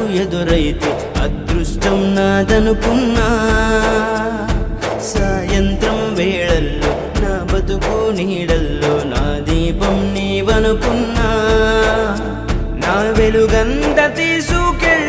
నాకు ఎదురైతే అదృష్టం నాదనుకున్నా. సాయంత్రం వేళల్లో నా బతుకు నీడల్లో నా దీపం నీవనుకున్నా. నా వెలుగంత తీసుకెళ్ళి